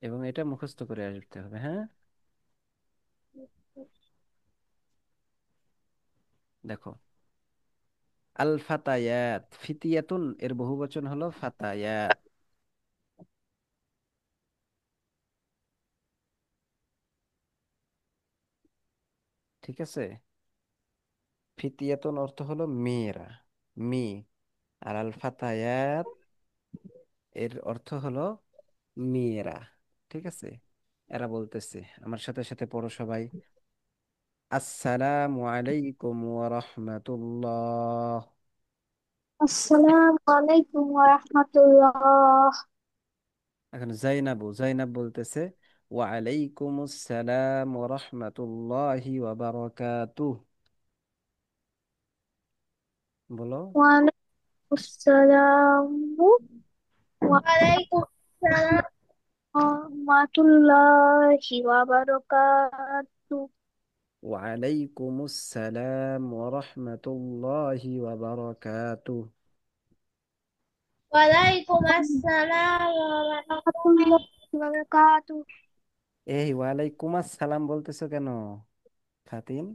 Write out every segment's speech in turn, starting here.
এবং এটা মুখস্থ করে আসতে হবে, হ্যাঁ। দেখো, আল ফাতায়াত, ফিতিয়াতুন এর বহুবচন হলো ফাতায়াত। ঠিক আছে, ফিতিয়াতুন অর্থ হলো মেয়েরা, মেয়ে। আর আল ফাতায়াত এর অর্থ হলো মেয়েরা। ঠিক আছে, এরা বলতেছে, আমার সাথে সাথে পড়ো সবাই। আসসালামু আলাইকুম ওয়া রাহমাতুল্লাহ। আসসালামু আলাইকুম ওয়া রাহমাতুল্লাহ। এখন জাইনাব বলতেছে, ওয়া আলাইকুম আসসালাম ওয়া রাহমাতুল্লাহি ওয়া বারাকাতুহ। বলো। ওয়া আলাইকুম আসসালাম ওয়া আলাইকুম আসসালাম ওয়া রাহমাতুল্লাহি ওয়া বারাকাতুহু। ওয়া আলাইকুম আসসালাম ওয়া রাহমাতুল্লাহি ওয়া বারাকাতুহ। ওয়ালাইকুম আসসালাম ওয়া রাহমাতুল্লাহি ওয়া বারাকাতুহু। এই ওয়া আলাইকুম আসসালাম বলতেছো কেন ফাতিন?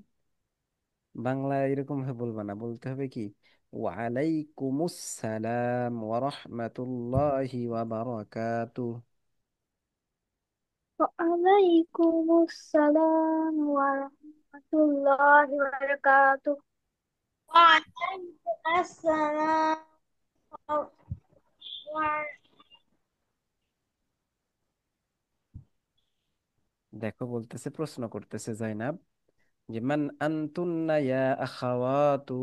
বাংলা এরকম ভাবে বলবা না, বলতে হবে কি, ওয়া আলাইকুমুস সালাম ওয়া রাহমাতুল্লাহি ওয়া বারাকাতুহু। ওয়া আলাইকুম আসসালাম ওয়া রাহমাতুল্লাহি ওয়া বারাকাতুহু। ওয়া আলাইকুম আসসালাম ওয়া দেখো বলতেছে, প্রশ্ন করতেছে জাইনাব যে মান আনতুন্না ইয়া আখাওয়াতু।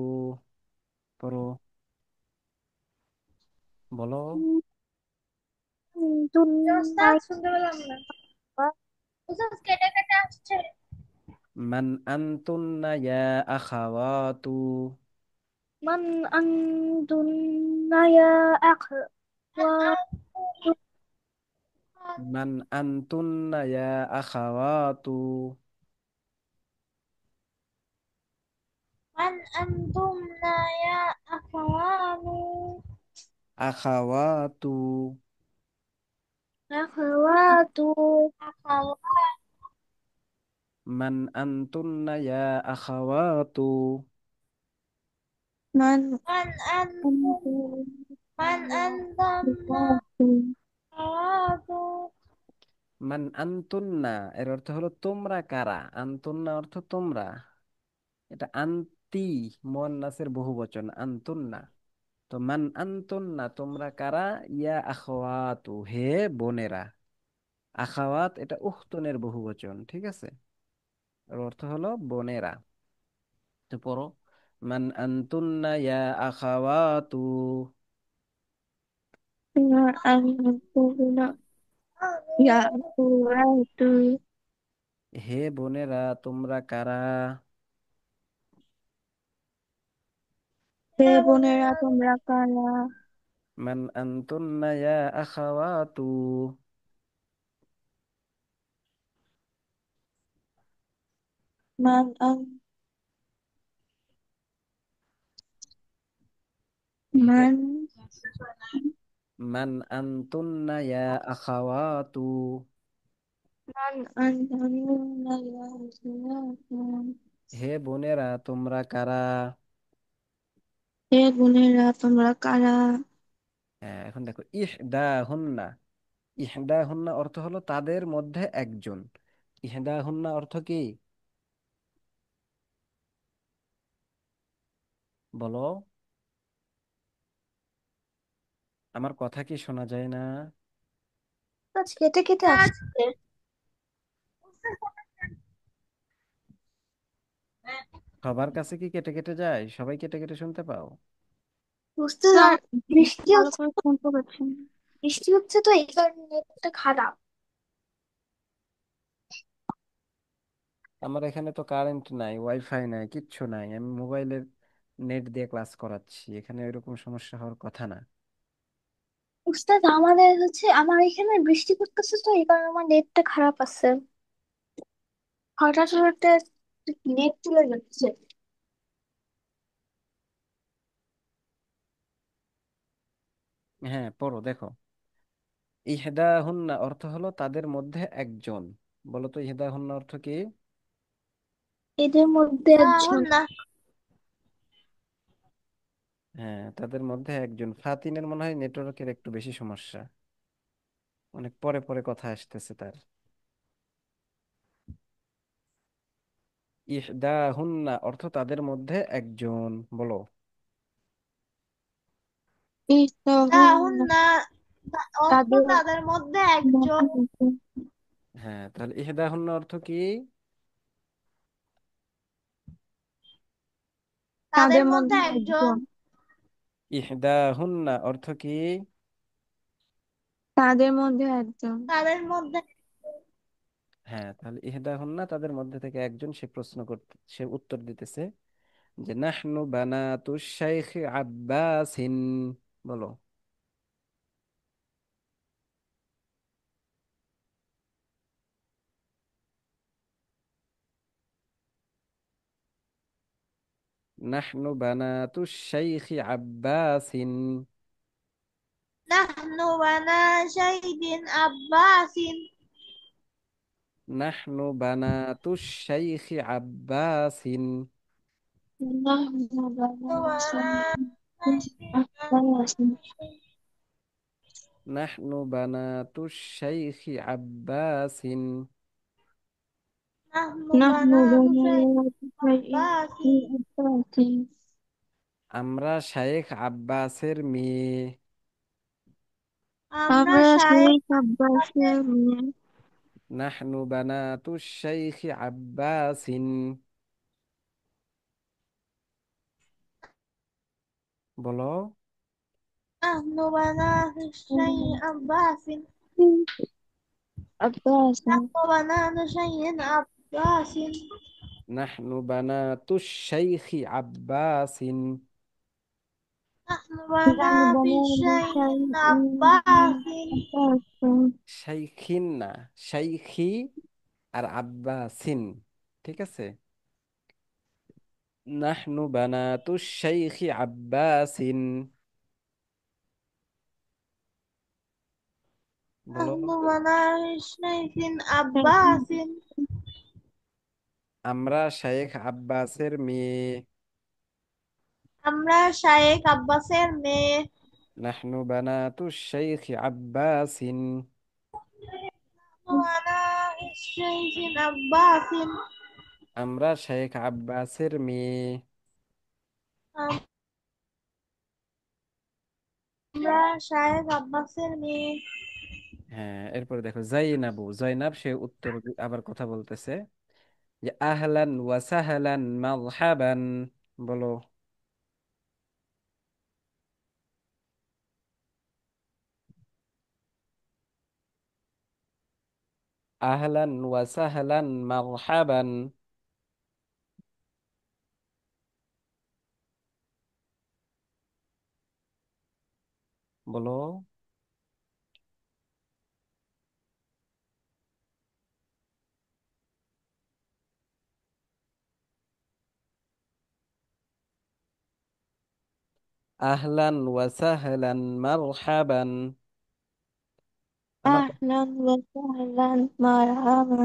পড়ো, বলো। ওস্তাদ শুনতে পেলাম না। ওস্তাদ কেটে কেটে আসছে। মান আনতুন্না ইয়া আখাওয়াতু। من أنتن يا أخوات মান আনতুন্না ইয়া আখাওয়াতু। من أنتن يا أخوان আখাওয়াতু। أخوات أخوات মান আনতুন্না ইয়া আখাওয়াতু। من أنتم من أنتم أخوات মান আনতুন্না এর অর্থ হলো তোমরা কারা। আনতুন্না অর্থ তোমরা। এটা আন্তি মুয়ান্নাসের বহুবচন আনতুন্না। তো মান আনতুন্না তোমরা কারা, ইয়া আখাওয়াতু হে বোনেরা। আখাওয়াত এটা উখতুনের বহুবচন, ঠিক আছে, এর অর্থ হলো বোনেরা। তো পড়ো, মান আনতুন্না ইয়া আখাওয়াতু। من أنتن يا أخوات হে বোনেরা তোমরা কারা। হে বোনেরা তোমরা কারা মান আনতুন্না ইয়া আখাওয়াতু। من أن হে من মান আনতুন্না ইয়া আখাওয়াতু। من أنتن يا أخوات হে বোনেরা তোমরা কারা। হে বোনেরা তোমরা কারা হ্যাঁ, এখন দেখো ইহদা হুন্না। ইহদা হুন্না অর্থ হলো তাদের মধ্যে একজন। ইহদা হুন্না অর্থ কি, বলো। আমার কথা কি শোনা যায় না? আজ কেটে কেটে আসছে সবার কাছে কি কেটে কেটে যায়? সবাই কেটে কেটে শুনতে পাও? বুঝতে স্যার বৃষ্টি ভালো হচ্ছে করে তো শুনতে পাচ্ছেন না। বৃষ্টি হচ্ছে তো এই কারণে নেটটা খারাপ। আমার এখানে তো কারেন্ট নাই, ওয়াইফাই নাই, কিচ্ছু নাই, আমি মোবাইলের নেট দিয়ে ক্লাস করাচ্ছি, এখানে এরকম সমস্যা হওয়ার কথা না। উস্তাদ আমাদের হচ্ছে আমার এখানে বৃষ্টি পড়তেছে তো এই কারণে আমার নেটটা খারাপ আছে। হঠাৎ হঠাৎ নেট চলে যাচ্ছে। হ্যাঁ পড়ো, দেখো। ইহদাহুন্না অর্থ হলো তাদের মধ্যে একজন। বলো তো ইহদাহুন্না অর্থ কি? এদের মধ্যে একজন। না। হ্যাঁ, তাদের মধ্যে একজন। ফাতিনের মনে হয় নেটওয়ার্কের একটু বেশি সমস্যা, অনেক পরে পরে কথা আসতেছে তার। ইহদাহুন্না অর্থ তাদের মধ্যে একজন। বলো। ইহদাহুন্না না, অর্থ তাদের তাদের মধ্যে একজন। মধ্যে একজন। হ্যাঁ, তাহলে ইহদাহুন্না অর্থ কি? তাদের তাদের মধ্যে মধ্যে একজন। একজন। ইহদাহুন্না অর্থ কি? তাদের মধ্যে একজন। তাদের মধ্যে। হ্যাঁ, তাহলে ইহদাহুন্না তাদের মধ্যে থেকে একজন। সে উত্তর দিতেছে যে নাহনু বানাতু শাইখ আব্বাসিন। বলো। নাহনু বানাতু শাইখ আব্বাসিন। নাহনু বানা শাইদিন আব্বাসিন। নাহনু বানাতু শাইখ আব্বাসিন। নাহনু নাহনু বানা শাইদিন বানানা নাহনু বানাতু শাইখ আব্বাসিন। নাহনু نحن বানা بنات شيء আব্বাসিন। أساسي. আমরা শাইখ আব্বাসের মেয়ে। আমরা আমরা শায়েখ সেই আব্বাসের মেয়ে। নাহনু বানাতু শাইখ আব্বাসিন। বলো। নাহনু বানা শাইখ আব্বাসিন। আব্বাস। নাহনু বানা শাইখ আব্বাসিন। নাহনু বানাতু শাইখ আব্বাসিন। نحن بنات نحن شيء بنات عباس. شيء أساسي. শাইখিন না, শাইখি আর আব্বাসিন। ঠিক আছে। নাহনু বানাতু শাইখ আব্বাসিন। বলো। نحن بنات شيخ عباس. আমরা শাইখ আব্বাসের মেয়ে। আমরা শায়েখ আব্বাসের মেয়ে। নাহনু বানাতু শাইখ আব্বাসিন। بنات شيخ عباس. আমরা শাইখ আব্বাসের মেয়ে। আমরা শায়েখ আব্বাসের মেয়ে। হ্যাঁ, এরপরে দেখো জাইনাবু, জয়নাব সে উত্তর আবার কথা বলতেছে যে আহলান ওয়া সাহলান মারহাবান। বলো। আহলান ওয়া সাহলান মারহাবান। বলো। আহলান ওয়া সাহলান মারহাবান। আমার أهلا وسهلا مرحبا.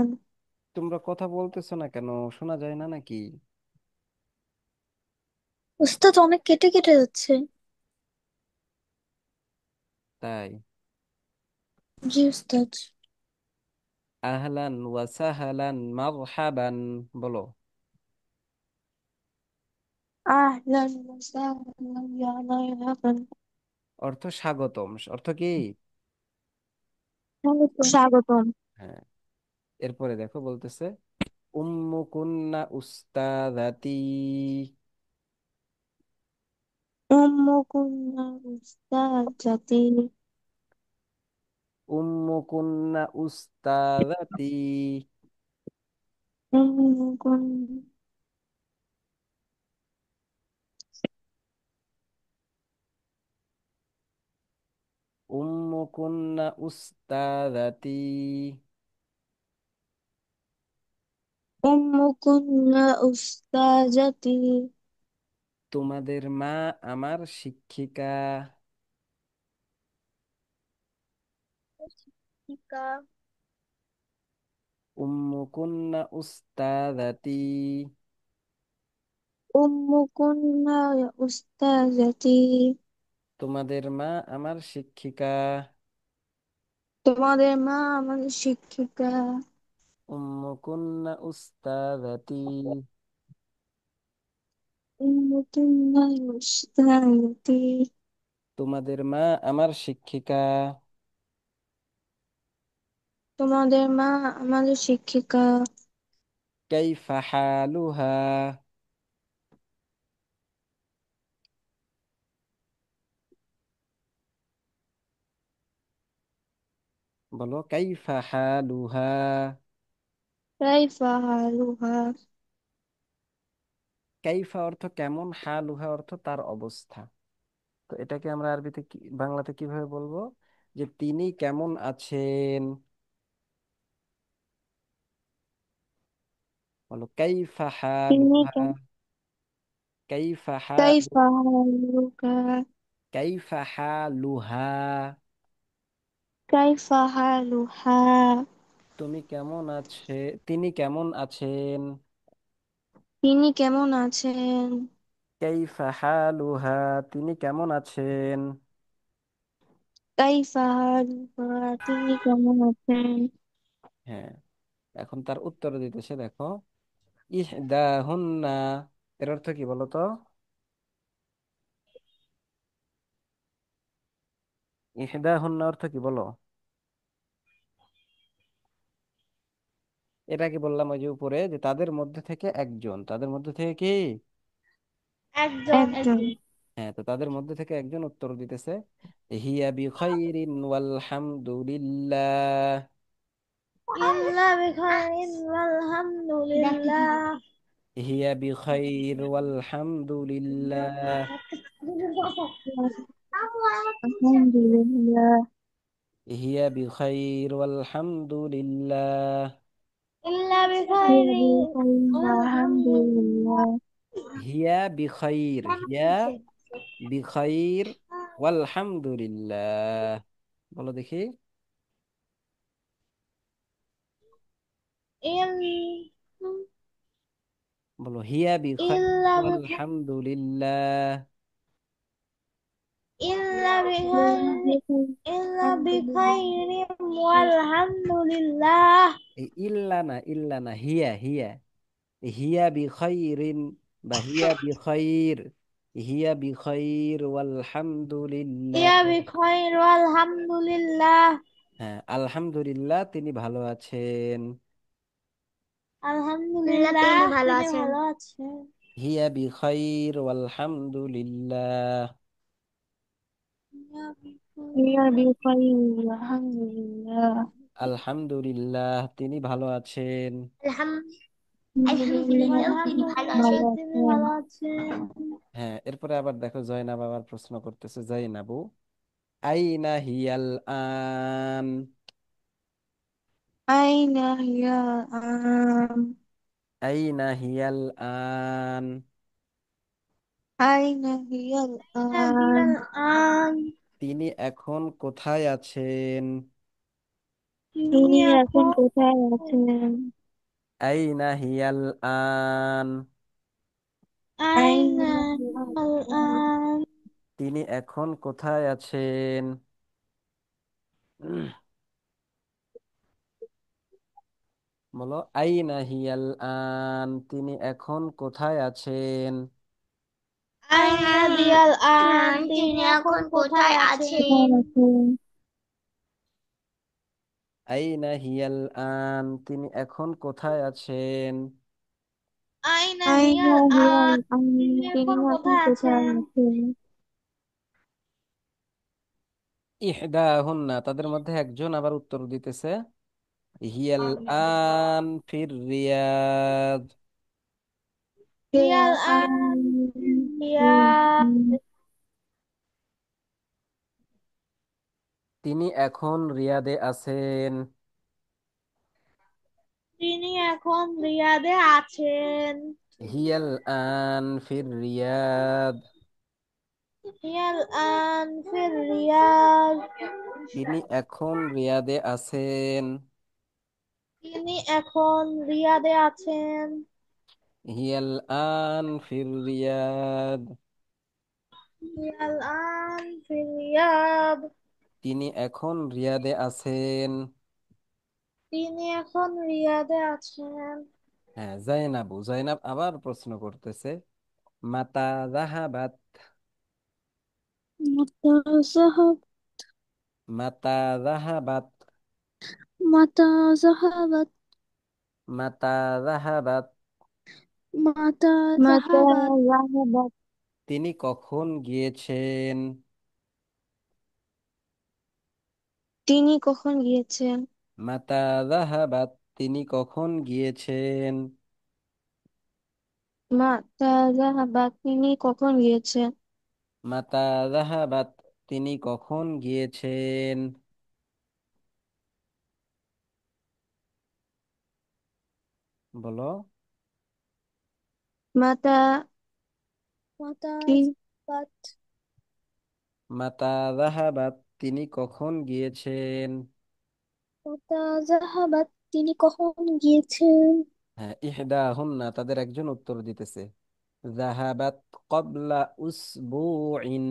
তোমরা কথা বলতেছো না কেন? শোনা যায় না নাকি? উস্তাদ অনেক কেটে কেটে যাচ্ছে। তাই? জি উস্তাদ। আহলান ওয়া সাহলান মারহাবান। বলো। أهلا وسهلا يا مرحبا. অর্থ স্বাগতম। অর্থ কি? স্বাগতম। হ্যাঁ। এরপরে দেখো বলতেছে উম্মু কুন্না উস্তাদাতি। أم كنا أستاذتي. উম্মু কুন্না উস্তাদাতি। أم كنا. উম্মু কুন্না উস্তাদাতি। أم كنا أستاذتي. তোমাদের মা আমার শিক্ষিকা। শিক্ষিকা। উম্মুকুন্না উস্তাদাতি। উম্মুকুন্না উস্তাজাতি। তোমাদের মা আমার শিক্ষিকা। তোমাদের মা আমাদের শিক্ষিকা। উম্মুকুন্না উস্তাদাতি। উম্মুকুন্না উস্তাজাতি। তোমাদের মা আমার শিক্ষিকা। তোমাদের মা আমাদের শিক্ষিকা। কাইফা হালুহা। বলো কাইফা হালুহা। কাইফা হালুহা। কাইফা অর্থ কেমন, হালুহা অর্থ তার অবস্থা। তো এটাকে আমরা আরবিতে বাংলাতে কিভাবে বলবো, যে তিনি কেমন আছেন। বলো কাইফা তিনি হালুহা। কাইফা হালু। কাইফা হালুকা। কাইফা হালুহা। কাইফা হালুহা। তুমি কেমন আছে, তিনি কেমন আছেন। তিনি কেমন আছেন। কাইফা হালুহা। তিনি কেমন আছেন। কাইফা হালুহা। তিনি কেমন আছেন। হ্যাঁ, এখন তার উত্তর দিতেছে, দেখো। ইহদাহুন্না, এর অর্থ কি বলো তো। ইহদাহুন্না অর্থ কি বলো। এটা কি বললাম ওই যে উপরে, যে তাদের মধ্যে থেকে একজন, তাদের মধ্যে থেকে কি। একজন। একজন। হ্যাঁ, তো তাদের মধ্যে থেকে একজন উত্তর দিতেছে, হিয়া বিখাইরিন ওয়াল হামদুলিল্লাহ। ইল্লা বিখাইরিন ওয়ালহামদুলিল্লাহ। হিয়া বিখাইর ওয়াল হামদুলিল্লাহ। আলহামদুলিল্লাহ। হিয়া বিখাইর ওয়াল হামদুলিল্লাহ। ইল্লা হিয়া বিখাইরিন বিখাইর ওয়ালহামদুলিল্লাহ। আলহামদুলিল্লাহ। হিয়া বিখাইর, হিয়া বিখাইর ওয়াল হামদুলিল্লাহ। বলো দেখি। ইল- বলো হিয়া বিখাইর ইল্লা ওয়াল বিখাইরিন হামদুলিল্লাহ। ইল্লা বিখাইরিন ইল্লা আলহামদুলিল্লাহ। বিখাইরিন ওয়ালহামদুলিল্লাহ। এই ইল্লা না, ইল্লা না, হিয়া হিয়া। হিয়া বিখাইরিন বা হিয়া বিখাইর। হিয়া বিখাইর ওয়াল হামদুলিল্লাহ। ইয়া বিখাইর ওয়ালহামদুলিল্লাহ। হ্যাঁ, আলহামদুলিল্লাহ তিনি ভালো আছেন। আলহামদুলিল্লাহ তিনি ভালো আছেন। হিয়া বিখাইর ওয়াল হামদুলিল্লাহ। ইয়া হিয়া বিখাইর বিখাইর আলহামদুলিল্লাহ। আলহামদুলিল্লাহ তিনি ভালো আছেন। আলহামদুলিল্লাহ তিনি আলহামদুলিল্লাহ ভালো তিনি আছেন। ভালো আছেন। হ্যাঁ, এরপরে আবার দেখো জয়নাব আবার প্রশ্ন করতেছে, জয়নাবু আইনা হিয়াল আন। আইনা হিয়া আম। আইনা হিয়াল আন। আইনা হিয়াল আম। নাহিয়াল আন। তিনি এখন কোথায় আছেন। তিনি তিনি এখন এখন কোথায় আছেন। আইনা হিয়াল আন। আইনা আইনা হিয়াল হিয়াল আম। আন। তিনি এখন কোথায় আছেন। উম, বলো আইনা হিয়াল আন, তিনি এখন কোথায় আছেন। আইনা হিয়াল আন। তিনি এখন কোথায় কোথায় আছেন। আছেন। আইনা হিয়াল আন, তিনি এখন কোথায় আছেন। আইনা আইনা হিয়াল হিয়াল আন। আম। তিনি তিনি এখন এখন কোথায় কোথায় আছেন। আছেন। ইহদাহুন্না, তাদের মধ্যে একজন আবার উত্তর দিতেছে, হিয়াল আন ফির রিয়াদ। হিয়া হিয়াল আম। আন। রিয়াদ। তিনি এখন রিয়াদে আছেন। তিনি এখন রিয়াদে আছেন। হিয়াল আন ফির রিয়াদ। হিয়াল আন ফির রিয়াদ। তিনি এখন রিয়াদে আছেন। তিনি এখন রিয়াদে আছেন। হিয়াল আন ফির রিয়াদ। হিয়াল আন ফির রিয়াদ। তিনি এখন রিয়াদে আছেন। তিনি এখন রিয়াদে আছেন। হ্যাঁ, জাইনাবু, জাইনাব আবার প্রশ্ন করতেছে, মাতা যাহাবাত। متى ذهب মাতা যাহাবাত। متى ذهبت মাতা যাহাবাত। متى মাতা ذهبت যাহাবাত। তিনি কখন গিয়েছেন। তিনি কখন গিয়েছেন? মাতা যাহাবাত। তিনি কখন গিয়েছেন। মাতা জাহাবাত তিনি কখন গিয়েছেন? মাতা যাহাবাত। তিনি কখন গিয়েছেন। বলো। মাতা মাতা কি? জাহাবাত মাতা যাহাবাত। তিনি কখন গিয়েছেন। মাতা জাহাবাত তিনি কখন গিয়েছেন? হ্যাঁ, ইহদা হুন্না, তাদের একজন উত্তর দিতেছে, যাহাবাত ক্বাবলা উসবুইন।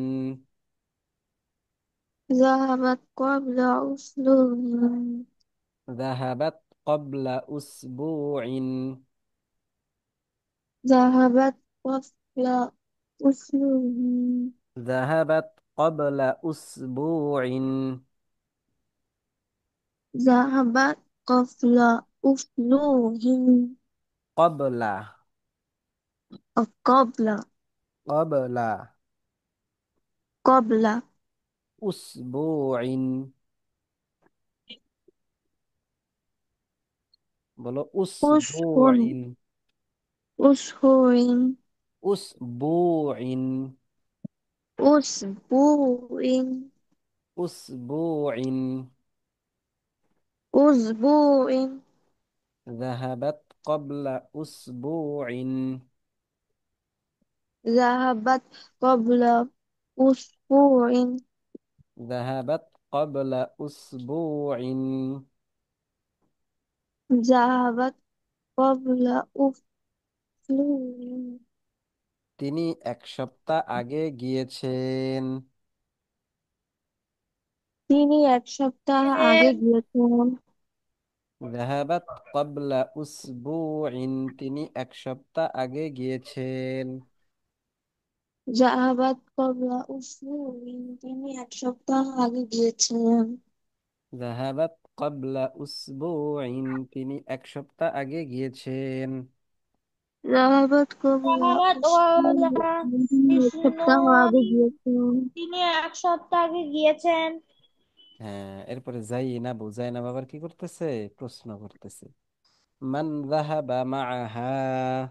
জাহাবাত ক্বাবলা উসবুইন যাহাবাত ক্বাবলা উসবুইন। জাহাবাত ক্বাবলা উসবুইন যাহাবাত ক্বাবলা উসবুইন। জাহাবাত ক্বাবলা উসবুইন ক্বাবলা। ক্বাবলা ক্বাবলা ক্বাবলা উসবুইন। বলো উসবুইন উসবুইন। উসবুইন উসবুইন। উসবুইন উসবুইন। أسبوع ذهبت قبل أسبوع. ذهبت قبل أسبوع ذهبت قبل أسبوع. ذهبت قبل أسبوع তিনি এক সপ্তাহ আগে গিয়েছেন। তিনি এক সপ্তাহ আগে গিয়েছেন ذهبت قبل أسبوع. তিনি এক সপ্তাহ আগে গিয়েছেন। ذهبت قبل أسبوع তিনি এক সপ্তাহ আগে গিয়েছেন ذهبت قبل أسبوع. তিনি এক সপ্তাহ আগে গিয়েছেন। ذهبت قبل যাহাবাত أسبوع ওয়ালা তিনি এক সপ্তাহ আগে ইসনুন। গিয়েছেন তিনি এক সপ্তাহ আগে গিয়েছেন। হ্যাঁ, এরপরে যাইনাবু, জাইনাব আবার কি করতেছে, প্রশ্ন করতেছে, মান যাহাবা মাআহা।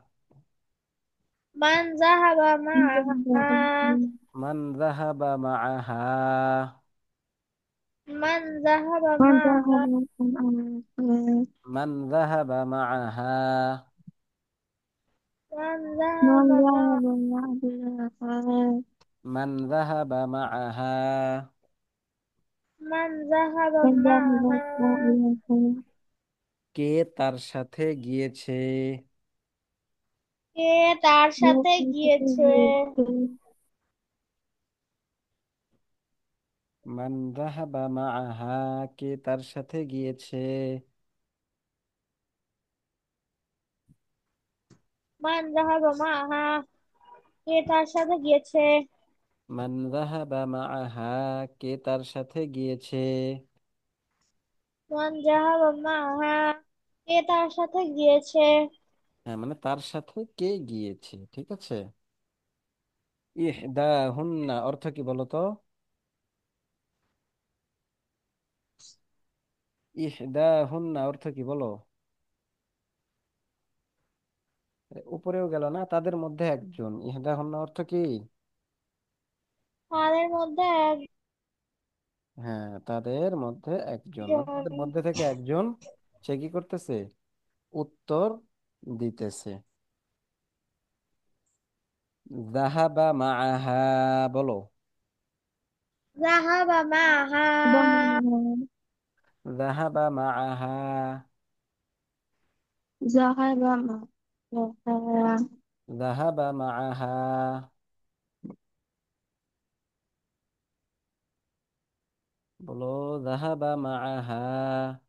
মান যাহাবা মাআহা। মান যাহাবা মাআহা। মান যাহাবা من মাআহা। ذهب معها মান যাহাবা মাআহা। মান من যাহাবা ذهب মাআহা। معها মান যাহাবা মাআহা। মান যাহাবা من ذهب মাআহা। معها কে তার সাথে গিয়েছে। কে তার সাথে গিয়েছে। মান যাহাবা মাআহা। কে তার সাথে গিয়েছে। মান যাহাবা মাআহা। কে তার সাথে গিয়েছে। মান যাহাবা মাআহা। কে তার সাথে গিয়েছে। মান যাহাবা মাআহা। কে তার সাথে গিয়েছে। হ্যাঁ, মানে তার সাথে কে গিয়েছে, ঠিক আছে। ইহদাহুন্না অর্থ কি বলো তো। ইহদাহুন্না অর্থ কি বলো। উপরেও গেল না, তাদের মধ্যে একজন, ইহদাহুন্না অর্থ কি। তাদের মধ্যে হ্যাঁ, তাদের মধ্যে একজন, মানে একজন। তাদের মধ্যে থেকে একজন, সে কি করতেছে, উত্তর দিতেছে। যাহাবা মাআহা বলো। যাহাবা মাহা ضمن ذهب معها. ذهب معها ذهب معها. বলো, ذهب معها।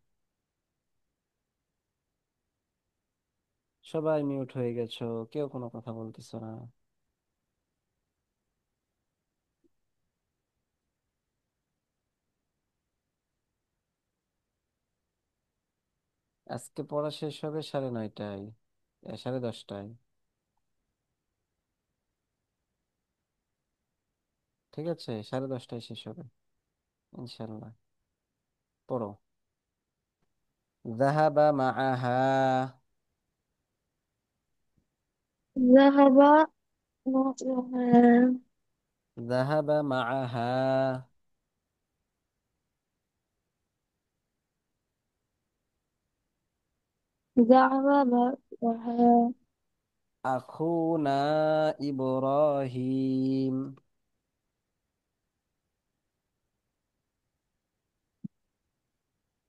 সবাই মিউট হয়ে গেছো, কেউ কোনো কথা বলতেছো না। আজকে পড়া শেষ হবে 9:30টায়, 10:30টায়। ঠিক আছে, 10:30টায় শেষ হবে ইনশাল্লাহ। পড়ো। ذهب معها. ذهب معها ذهب معها. ذهب معها أخونا إبراهيم.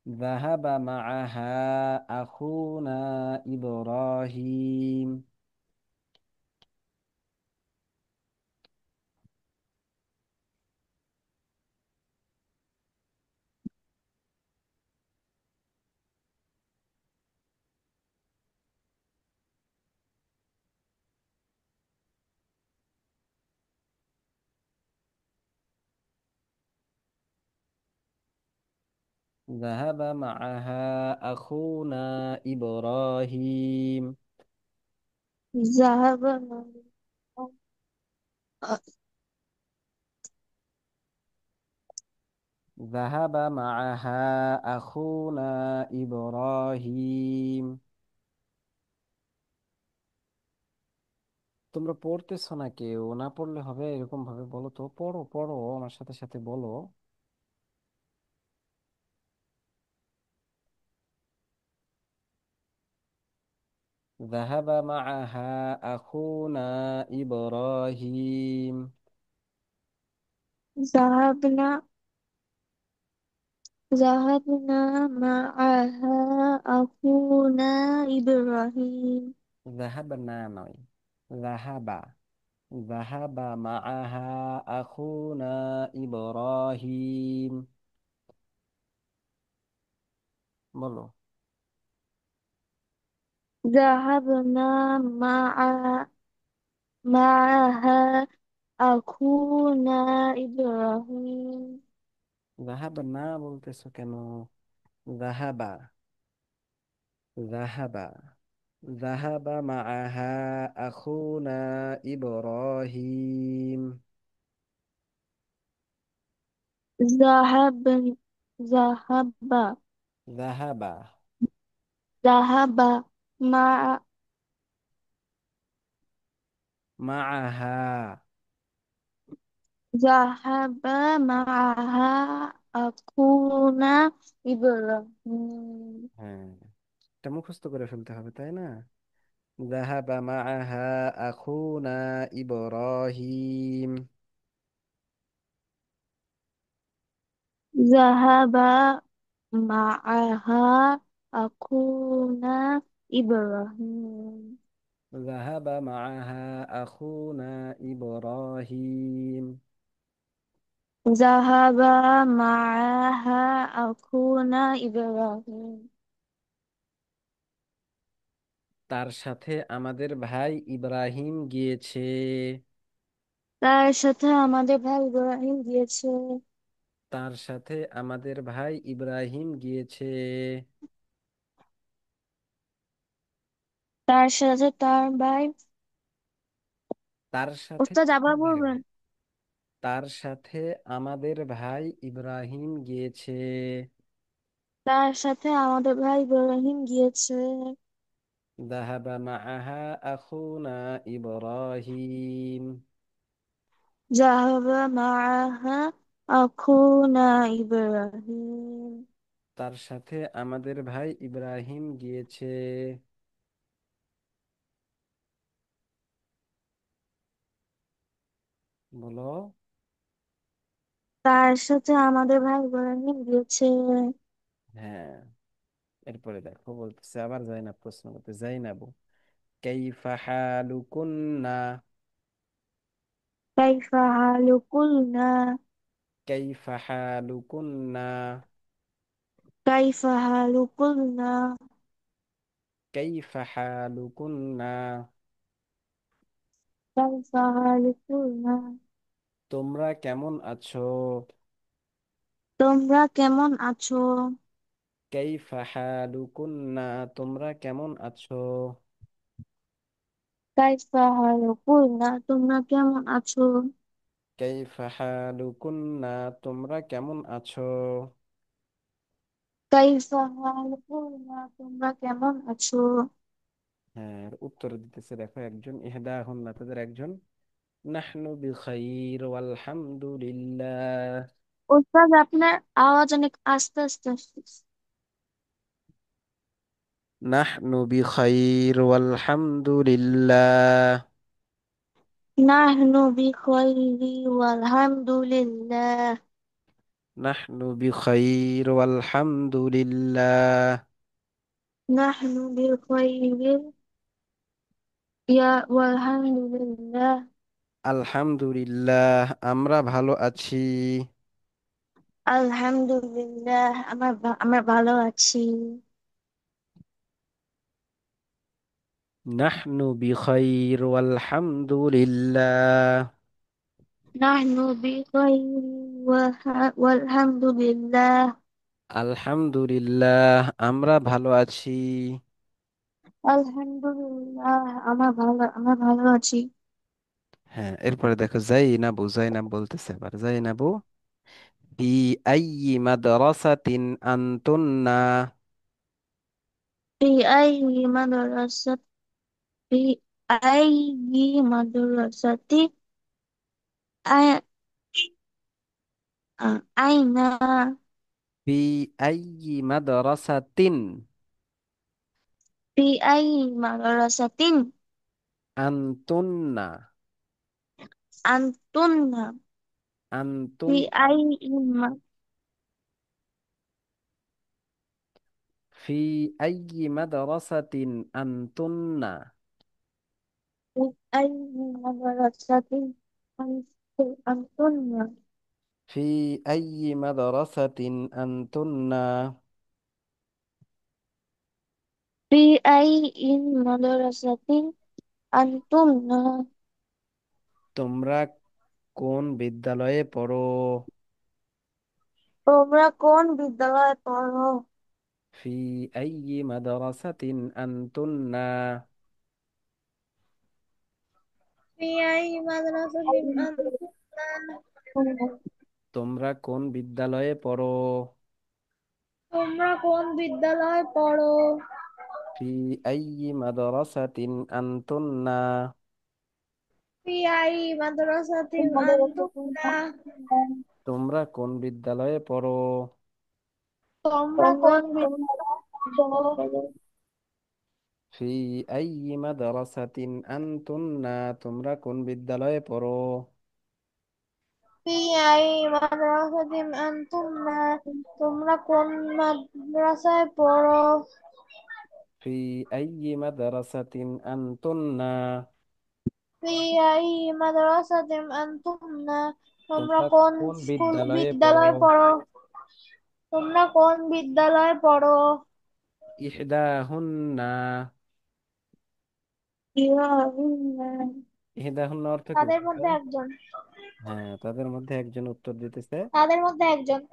ذهب معها أخونا إبراهيم. ذهب معها أخونا إبراهيم. ذهب معها ذهب معها أخونا إبراهيم. তোমরা পড়তেছো না, কেউ না পড়লে হবে এরকম ভাবে বলো তো, পড়ো পড়ো আমার সাথে সাথে বলো। ذهب معها أخونا إبراهيم. ذهبنا ذهبنا معها أخونا إبراهيم ذهبنا نوي. ذهب. ذهب معها أخونا إبراهيم. বলো। ذهبنا معها أخونا إبراهيم ذهبنا বলতেছো কেন? ذهب. ذهب. ذهب معها أخونا إبراهيم. ذهب ذهب ذهب ذهب مع معها. ذهب معها أخونا إبراهيم হ্যাঁ, এটা মুখস্থ করে ফেলতে হবে তাই না? ذهب معها أخونا إبراهيم. ذهب معها أخونا إبراهيم ذهب معها أخونا إبراهيم. ذهب معها أخونا إبراهيم তার সাথে আমাদের ভাই ইব্রাহিম গিয়েছে। তার সাথে আমাদের ভাই ইব্রাহিম গিয়েছে তার সাথে আমাদের ভাই ইব্রাহিম গিয়েছে। তার সাথে তার ভাই তার সাথে ওস্তাদ আবার আমাদের বলবেন তার সাথে আমাদের ভাই ইব্রাহিম গিয়েছে। তার সাথে আমাদের ভাই ইব্রাহিম গিয়েছে ذهب معها أخونا إبراهيم. ذهب معها أخونا إبراهيم তার সাথে আমাদের ভাই ইব্রাহিম গিয়েছে। বলো। তার সাথে আমাদের ভাই বোনের গিয়েছে। হ্যাঁ, এরপরে দেখো বলতেছে আবার জাইনাব প্রশ্ন করতে, জাইনাবু কাইফা হালুকুন্না, কাইফা হালুকুনা। কাইফা হালুকুন্না, কাইফা হালুকুনা। কাইফা হালুকুন্না। কাইফা হালুকুনা। তোমরা কেমন আছো? তোমরা কেমন আছো? কাইফা হালুকুন্না, তোমরা কেমন আছো? কাইফা হালুকুনা, তোমরা কেমন আছো? কাইফা হালুকুন্না, তোমরা কেমন আছো? কাইফা হালুকুনা, তোমরা কেমন আছো? হ্যাঁ, উত্তর দিতেছে দেখো একজন, ইহদাহুন্না তাদের একজন, নাহনু বিখাইর ওয়ালহামদুলিল্লাহ। ওস্তাদ, আপনার আওয়াজ অনেক আস্তে আস্তে আসছে। নাহনু বিখাইর ওয়ালহামদুলিল্লাহ। নাহনু বিখাইরি ওয়ালহামদুলিল্লাহ। নাহনু বিখাইর ওয়ালহামদুলিল্লাহ। নাহনু বিখাইরি ওয়ালহামদুলিল্লাহ। আলহামদুলিল্লাহ, আমরা ভালো আছি। আলহামদুলিল্লাহ, আমরা ভালো আছি। নাহনু বিখাইর ওয়ালহামদুলিল্লাহ। নাহনু বিখাইরি ওয়ালহামদুলিল্লাহ। আলহামদুলিল্লাহ, আমরা ভালো আছি। আলহামদুলিল্লাহ, আমরা ভালো আছি। হ্যাঁ, এরপরে দেখো জাইনাবু, জাইনাব বলতেছে আবার, জাইনাবু ফি আইয়ি মাদ্রাসাতিন আনতুন্না। في أي مدرسة في أي مدرسة أي- أين ফি আইয়ি মাদ্রাসাতিন في أي مدرسة আনতুন্না। أنتن في আনতুন্না أي ফি আইয়ি মাদ্রাসাতিন আনতুন্না। في أي مدرسة أنتن ফি আইয়ি মাদ্রাসাতিন আনতুন্না। في أي مدرسة أنتن তোমরা কোন বিদ্যালয়ে পড়ো? তোমরা কোন বিদ্যালয়ে পড়ো? ফি আইয়ি মাদ্রাসাতিন আনতুন্না। في أي مدرسة أنتما؟ তোমরা কোন বিদ্যালয়ে পড়ো? তোমরা কোন বিদ্যালয়ে পড়ো? ফি আইয়ি মাদ্রাসাতিন আনতুন্না। في أي مدرسة أنتما؟ তোমরা কোন বিদ্যালয়ে পড়ো? তোমরা তোমরা কোন কোন বিদ্যালয়ে পড়ো? বিদ্যালয়ে পড়ো? ফি আইয়ি মাদ্রাসাতিন আনতুন্না, তোমরা কোন বিদ্যালয়ে পড়ো? في أي مدرسة أنتما? তোমরা কোন মাদ্রাসায় পড়ো? ফি আইয়ি মাদ্রাসাতিন আনতুন্না। في أي مدرسة أنتما? তোমরা তোমরা কোন কোন স্কুল বিদ্যালয়ে পড়ো? বিদ্যালয়ে পড়ো? তোমরা কোন বিদ্যালয়ে পড়ো? ইহদাহুন্না। ইরাহুন্না। ইহদাহুন্না অর্থ কি তাদের বলতো? মধ্যে একজন। হ্যাঁ, তাদের মধ্যে একজন উত্তর দিতেছে, তাদের মধ্যে একজন।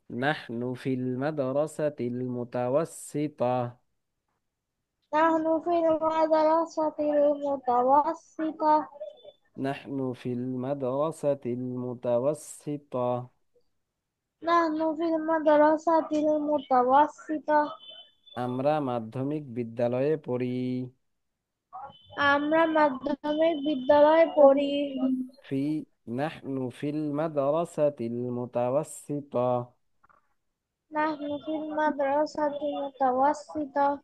নাহনু ফিল মাদ্রাসাতিল মুতাওয়াসসিতা। نحن في المدرسة المتوسطة. نحن في المدرسة المتوسطة. نحن في المدرسة المتوسطة. আমরা মাধ্যমিক বিদ্যালয়ে পড়ি। আমরা মাধ্যমিক বিদ্যালয়ে পড়ি। في نحن في المدرسة المتوسطة. نحن في المدرسة المتوسطة.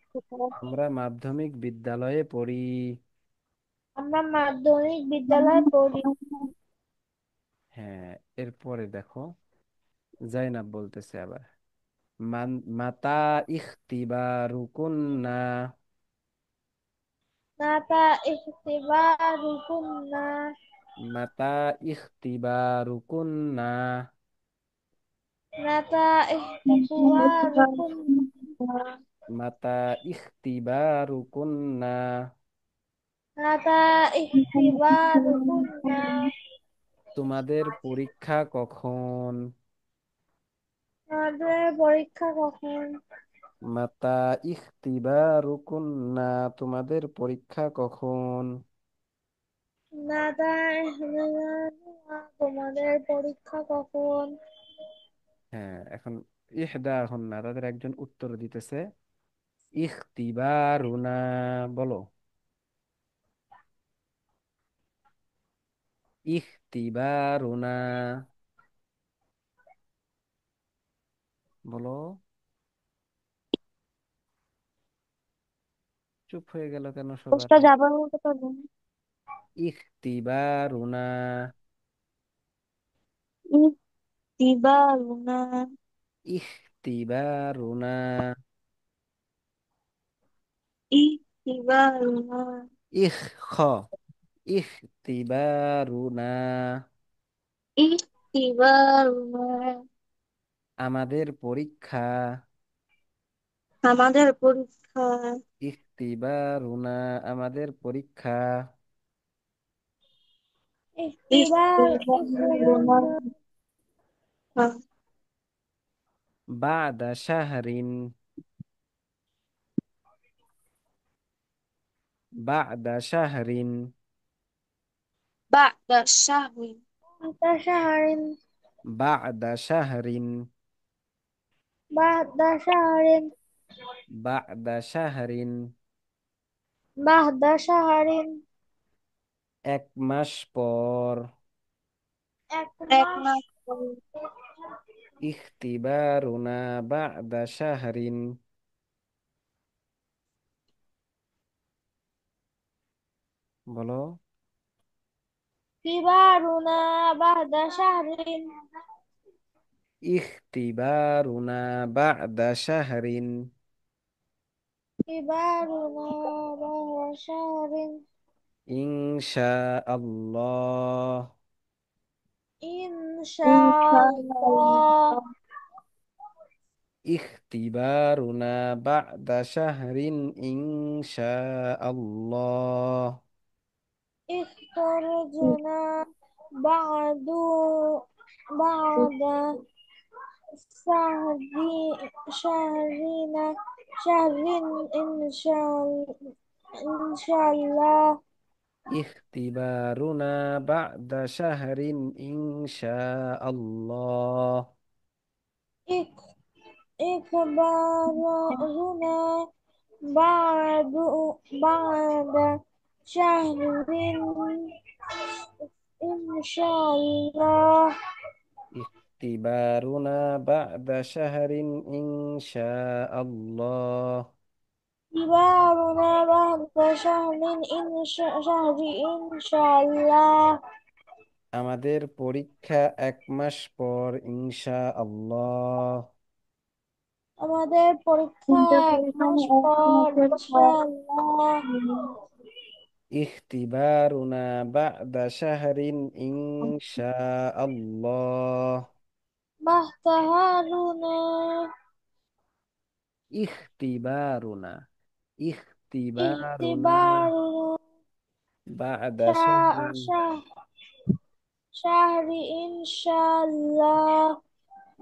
আমরা মাধ্যমিক বিদ্যালয়ে পড়ি। আমরা মাধ্যমিক বিদ্যালয়ে পড়ি। হ্যাঁ, এরপরে দেখো, জাইনাব বলতেছে আবার, মান মাতা ইখতিবারুকুন্না। নাতা ইখতিবারুকুন্না। মাতা ইখতিবারুকুন্না। নাতা ইখতিবারুকুন্না। মাতা ইখতিবারুকুন্না। নাতা ইখতিবারুকুন্না। তোমাদের পরীক্ষা কখন? আমাদের পরীক্ষা কখন? মাতা ইখতিবারুকুন্না, তোমাদের পরীক্ষা কখন? নাতা ইখতিবারুকুন্না, তোমাদের পরীক্ষা কখন? হ্যাঁ, এখন ইহদা এখন না, তাদের একজন উত্তর দিতেছে, ইখতিবারুনা। বলো, ইখতিবারুনা। বলো। চুপ হয়ে গেল কেন সবাই? উস্তাদ আবার বলতে পারবেন? ইখতিবারুনা। ইতিবারুনা। ইখতিবারুনা। ইতিবারুনা। ইখ খ ইখতিবারুনা। ইতিবারুনা। আমাদের পরীক্ষা। আমাদের পরীক্ষা। ইখতিবারুনা, আমাদের পরীক্ষা। ইতিবারুনা। ইখতিবারুকুন্না। বাদা শাহরিন। বাদা শাহরিন। بعد الشهر. নাতা শাহরিন। বাদা শাহরিন। বাদা শাহরিন। বাদা শাহরিন। বাদা শাহরিন। এক মাস পর। এক এক মাস। মাস পরে। ইখতিবারুনা বাদা শাহরিন। বলো। কিবারুনা বাদা শাহরিন। ইখতিবারুনা বাদা শাহরিন। কিবারুনা বাদা শাহরিন। ইনশা আল্লাহ। ইনশাআল্লাহ। ইখতিবারুনা বাদা শাহরিন ইনশা আল্লাহ। اخرجنا بعد بعد شهر شهرنا شهر إن شاء الله. ইখতিবারুনা বাদা শাহরিন ইনশা আল্লাহ। إخ- إخبارنا بعد بعد شهر إن شاء الله. ইখতিবারুনা বাদা শাহরিন ইনশা আল্লাহ। كبارنا بعد شهر إن شاء الله. আমাদের পরীক্ষা এক মাস পর ইনশা আল্লাহ। আমাদের পরীক্ষা তিনটা এক পরীক্ষা মাস এক পর মাসের পর। ইনশাআল্লাহ। ইখতিবারুনা বাদা শাহরিন ইনশা আল্লাহ। বাহতাহারুনা ইখতিবারুনা। ইখতিবারুনা ইখতিবারুনা বাদা শা- শাহরিন। শা- শাহরি ইনশাআল্লাহ।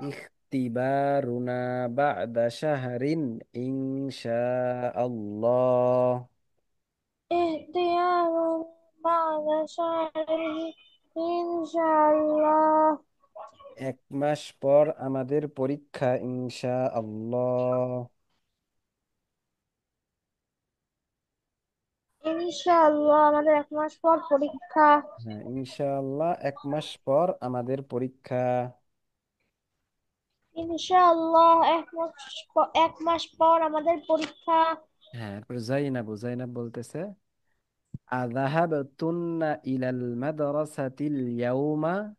ইখতিবারুনা বাদা শাহরিন ইনশা আল্লাহ। ইখতিয়ারুনা বা'দা শাহরি ইনশাআল্লাহ। এক মাস পর আমাদের পরীক্ষা ইনশা আল্লাহ। ইনশাআল্লাহ আমাদের এক মাস পর পরীক্ষা। হ্যাঁ, ইনশাআল্লাহ এক মাস পর আমাদের পরীক্ষা। ইনশাআল্লাহ এক মাস পর আমাদের পরীক্ষা। হ্যাঁ, এরপর জাইনাব জাইনাব বলতেছে, আযাহাবতুন্না ইলাল মাদ্রাসাতিল ইয়াউমা।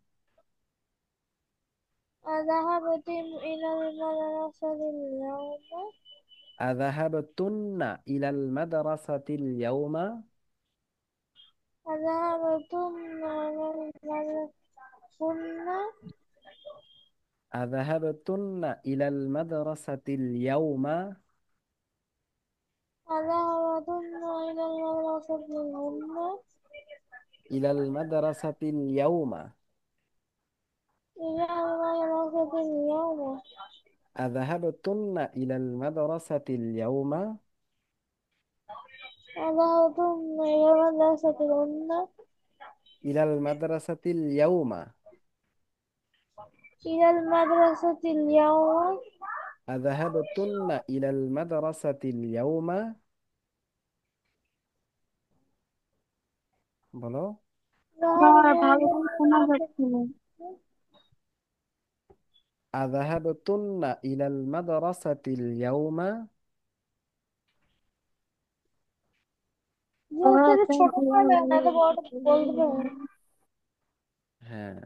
أذهبت إلى المدرسة اليوم؟ أذهبتن إلى المدرسة اليوم؟ أذهبتم إلى المدرسة؟ كنا أذهبتن إلى المدرسة اليوم؟ أذهبتن إلى المدرسة اليوم؟ إلى المدرسة اليوم؟ إلى المدرسة اليوم؟ أذهبتن إلى المدرسة اليوم؟ أذهبتن إلى المدرسة اليوم؟ إلى المدرسة اليوم؟ إلى المدرسة اليوم؟ أذهبتن إلى المدرسة اليوم؟ বলো। স্যার ذهبنا ভালো إلى করে শোনা المدرسة যাচ্ছে না। أذهبتن إلى المدرسة اليوم؟ যেহেতু এটা ছোট হবে না তো বড়টা বলতে হবে। হ্যাঁ।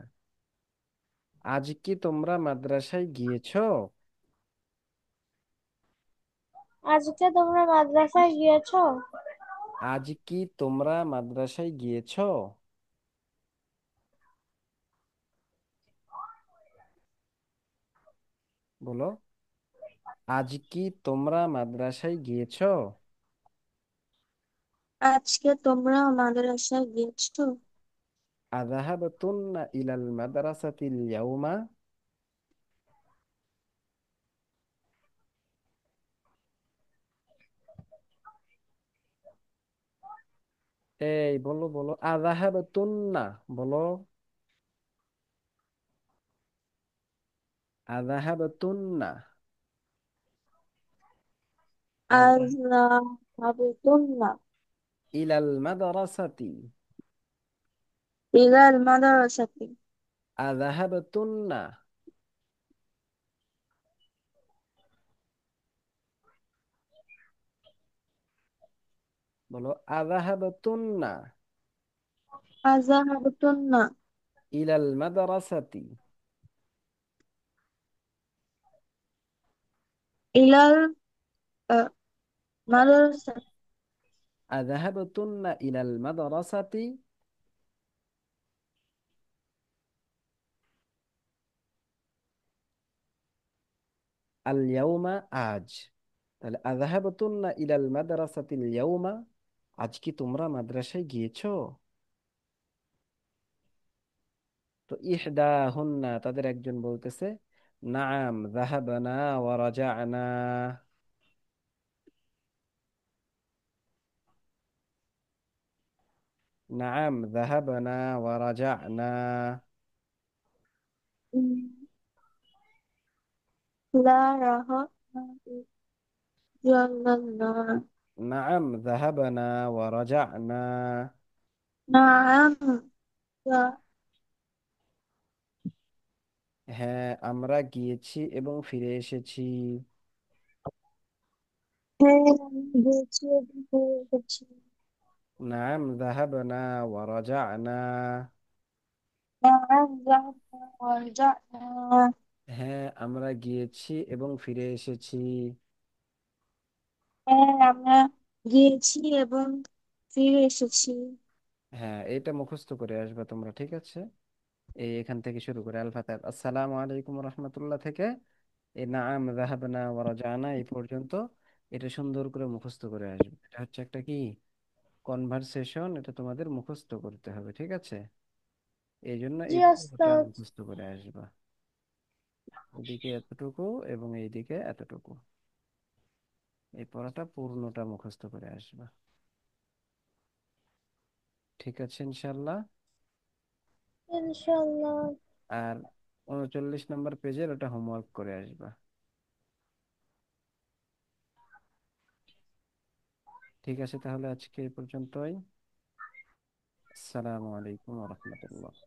আজ কি তোমরা মাদ্রাসায় গিয়েছো? আজকে তোমরা মাদ্রাসায় গিয়েছো? আজ কি তোমরা মাদ্রাসায় গিয়েছো? বলো। আজ কি তোমরা মাদ্রাসায় গিয়েছো? আজকে তোমরা মাদ্রাসায় গিয়েছো? أذهبتن إلى المدرسة اليوم؟ এই বলো বলো, আযাহাবতুন্না বলো। আযাহাবতুন্না। আজ আযাহ- না হবে তোমরা ইলাল মাদ্রাসাতি। ইলাল মাদ্রাসাতে। আযাহাবতুন্না। বলো, আযাহাবতুন্না আযাহাবতুন্না ইলাল মাদ্রাসাতি। ইলাল মাদ্রাসা। আযাহাবতুন্না ইলাল মাদ্রাসাতি আল ইয়াউমা আজ। তাহলে আযাহাবতুন্না ইলাল মাদ্রাসাতিল ইয়াউমা, আজ কি তোমরা মাদ্রাসায় গিয়েছো? তো ইহদাহুন্না, তাদের একজন বলতেছে, নাআম যাহাবানা ওয়া রাজা'না। নাআম যাহাবানা ওয়া রাজা'না। লা রাহা জাল্লাল্লাহ। নাআম যাহাবানা ওয়া রাজা'না। নাআম হ্যাঁ, আমরা গিয়েছি এবং ফিরে এসেছি। হ্যাঁ আমি গিয়েছি এবং ফিরে এসেছি। নাআম যাহাবানা ওয়া রাজা'না। নাআম যাহনা ওয়ারজানা। হ্যাঁ, আমরা গিয়েছি এবং ফিরে এসেছি। হ্যাঁ আমরা গিয়েছি এবং ফিরে এসেছি। হ্যাঁ, এটা মুখস্থ করে আসবে তোমরা, ঠিক আছে? এই এখান থেকে শুরু করে আল ফাতহ আসসালামু আলাইকুম রহমতুল্লাহ থেকে এই নাআম যাহাবনা ওয়া রাজানা এই পর্যন্ত এটা সুন্দর করে মুখস্থ করে আসবে। এটা হচ্ছে একটা কি কনভারসেশন, এটা তোমাদের মুখস্থ করতে হবে, ঠিক আছে? এই জন্য জি এই পুরোটা ওস্তাদ। মুখস্থ করে আসবা। এদিকে এতটুকু এবং এইদিকে এতটুকু, এই পড়াটা পূর্ণটা মুখস্থ করে আসবা। ঠিক আছে ইনশাল্লাহ। ইনশাল্লাহ। আর 39 নম্বর পেজের ওটা হোমওয়ার্ক করে আসবা। ঠিক আছে, তাহলে আজকে এই পর্যন্তই। আসসালামু আলাইকুম রহমতুল্লাহ।